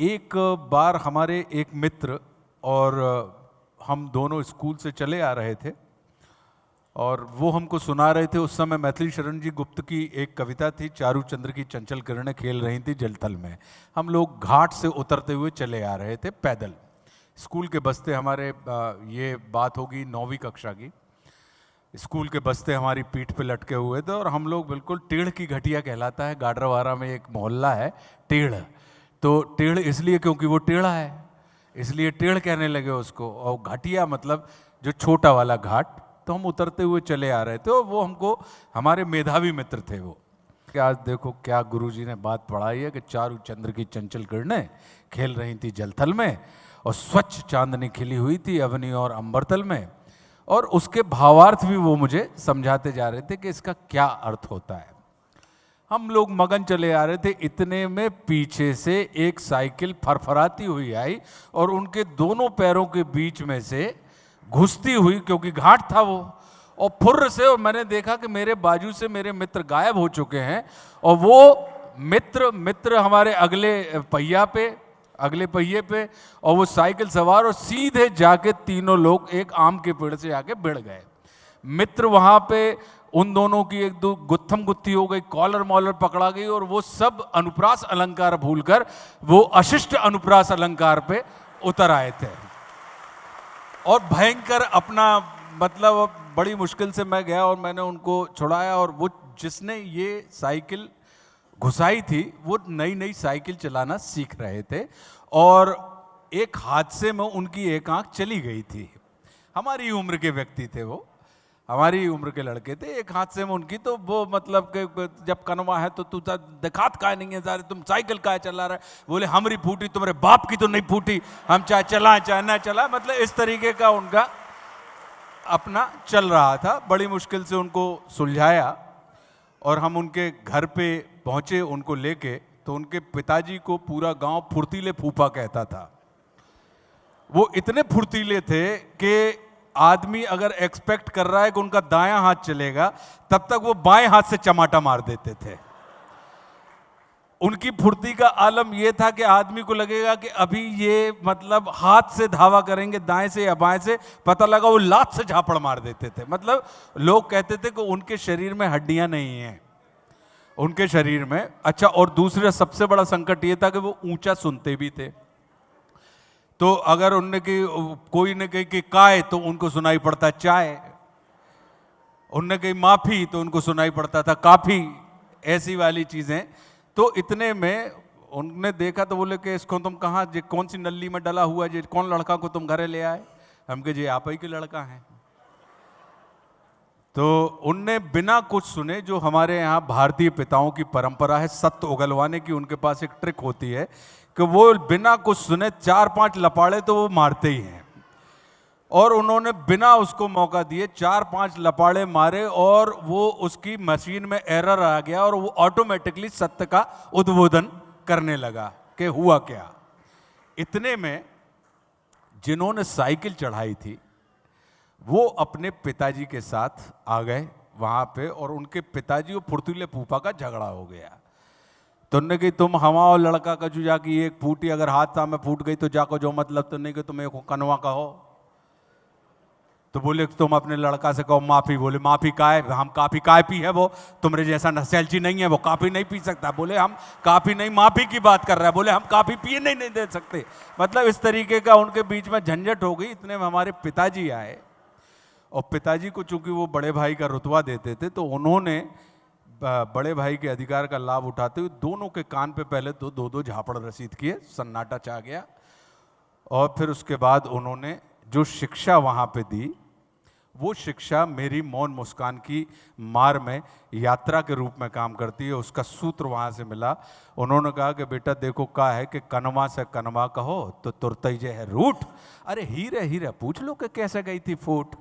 एक बार हमारे एक मित्र और हम दोनों स्कूल से चले आ रहे थे और वो हमको सुना रहे थे। उस समय मैथिली शरण जी गुप्त की एक कविता थी, चारू चंद्र की चंचल किरणें खेल रही थी जलथल में। हम लोग घाट से उतरते हुए चले आ रहे थे पैदल, स्कूल के बस्ते। हमारे ये बात होगी 9वीं कक्षा की। स्कूल के बस्ते हमारी पीठ पे लटके हुए थे और हम लोग बिल्कुल टेढ़ की घटिया कहलाता है, गाडरवारा में एक मोहल्ला है टेढ़। तो टेढ़ इसलिए क्योंकि वो टेढ़ा है, इसलिए टेढ़ कहने लगे उसको। और घटिया मतलब जो छोटा वाला घाट। तो हम उतरते हुए चले आ रहे थे और वो हमको, हमारे मेधावी मित्र थे वो, कि आज देखो क्या गुरुजी ने बात पढ़ाई है कि चारू चंद्र की चंचल किरणें खेल रही थी जलथल में और स्वच्छ चांदनी खिली हुई थी अवनी और अंबरतल में। और उसके भावार्थ भी वो मुझे समझाते जा रहे थे कि इसका क्या अर्थ होता है। हम लोग मगन चले आ रहे थे, इतने में पीछे से एक साइकिल फरफराती हुई आई और उनके दोनों पैरों के बीच में से घुसती हुई, क्योंकि घाट था वो, और फुर्र से, और मैंने देखा कि मेरे बाजू से मेरे मित्र गायब हो चुके हैं और वो मित्र हमारे अगले पहिए पे और वो साइकिल सवार, और सीधे जाके तीनों लोग एक आम के पेड़ से आके भिड़ गए। मित्र वहां पे उन दोनों की एक दो गुत्थम गुत्थी हो गई, कॉलर मॉलर पकड़ा गई और वो सब अनुप्रास अलंकार भूलकर वो अशिष्ट अनुप्रास अलंकार पे उतर आए थे। और भयंकर अपना मतलब बड़ी मुश्किल से मैं गया और मैंने उनको छुड़ाया। और वो जिसने ये साइकिल घुसाई थी वो नई नई साइकिल चलाना सीख रहे थे और एक हादसे में उनकी एक आंख चली गई थी। हमारी उम्र के व्यक्ति थे वो, हमारी उम्र के लड़के थे। एक हादसे में उनकी, तो वो मतलब कि जब कनवा है तो तू दिखात का नहीं है, सारे तुम साइकिल का चला रहा है। बोले हमारी फूटी, तुम्हारे बाप की तो नहीं फूटी, हम चाहे चलाएं चाहे ना चला। मतलब इस तरीके का उनका अपना चल रहा था। बड़ी मुश्किल से उनको सुलझाया और हम उनके घर पे पहुंचे उनको लेके। तो उनके पिताजी को पूरा गांव फुर्तीले फूफा कहता था। वो इतने फुर्तीले थे कि आदमी अगर एक्सपेक्ट कर रहा है कि उनका दायां हाथ चलेगा, तब तक वो बाएं हाथ से चमाटा मार देते थे। उनकी फुर्ती का आलम यह था कि आदमी को लगेगा कि अभी ये मतलब हाथ से धावा करेंगे दाएं से या बाएं से, पता लगा वो लात से झापड़ मार देते थे। मतलब लोग कहते थे कि उनके शरीर में हड्डियां नहीं हैं उनके शरीर में। अच्छा, और दूसरा सबसे बड़ा संकट ये था कि वो ऊंचा सुनते भी थे। तो अगर उनने की कोई ने कही कि काय, तो उनको सुनाई पड़ता चाय। उनने कही माफी, तो उनको सुनाई पड़ता था काफी। ऐसी वाली चीजें। तो इतने में उनने देखा तो बोले कि इसको तुम कहाँ, कौन सी नल्ली में डला हुआ है, कौन लड़का को तुम घरे ले आए? हम कहे जी आप ही के लड़का हैं। तो उनने बिना कुछ सुने, जो हमारे यहाँ भारतीय पिताओं की परंपरा है सत्य उगलवाने की, उनके पास एक ट्रिक होती है कि वो बिना कुछ सुने 4-5 लपाड़े तो वो मारते ही हैं। और उन्होंने बिना उसको मौका दिए 4-5 लपाड़े मारे और वो उसकी मशीन में एरर आ गया और वो ऑटोमेटिकली सत्य का उद्बोधन करने लगा कि हुआ क्या। इतने में जिन्होंने साइकिल चढ़ाई थी वो अपने पिताजी के साथ आ गए वहां पे, और उनके पिताजी और फुर्तीले फूफा का झगड़ा हो गया। तो उन्होंने कही तुम हवा और लड़का का जो जाके एक फूटी, अगर हाथ में फूट गई तो जाको जो मतलब, तो नहीं कि तुम एक कनवा कहो। तो बोले तुम अपने लड़का से कहो माफी। बोले माफी काय, हम काफी काय पी है, वो तुम्हारे जैसा नशेलची नहीं है, वो काफी नहीं पी सकता। बोले हम काफी नहीं, माफी की बात कर रहा है। बोले हम काफी पिए नहीं दे सकते। मतलब इस तरीके का उनके बीच में झंझट हो गई। इतने में हमारे पिताजी आए और पिताजी को चूंकि वो बड़े भाई का रुतबा देते थे, तो उन्होंने बड़े भाई के अधिकार का लाभ उठाते हुए दोनों के कान पे पहले तो 2-2 झापड़ रसीद किए। सन्नाटा छा गया। और फिर उसके बाद उन्होंने जो शिक्षा वहां पे दी, वो शिक्षा मेरी मौन मुस्कान की मार में यात्रा के रूप में काम करती है। उसका सूत्र वहां से मिला। उन्होंने कहा कि बेटा देखो का है कि कनवा से कनवा कहो तो तुरतई जे है रूठ। अरे हीरे हीरे पूछ लो कि कैसे गई थी फूट।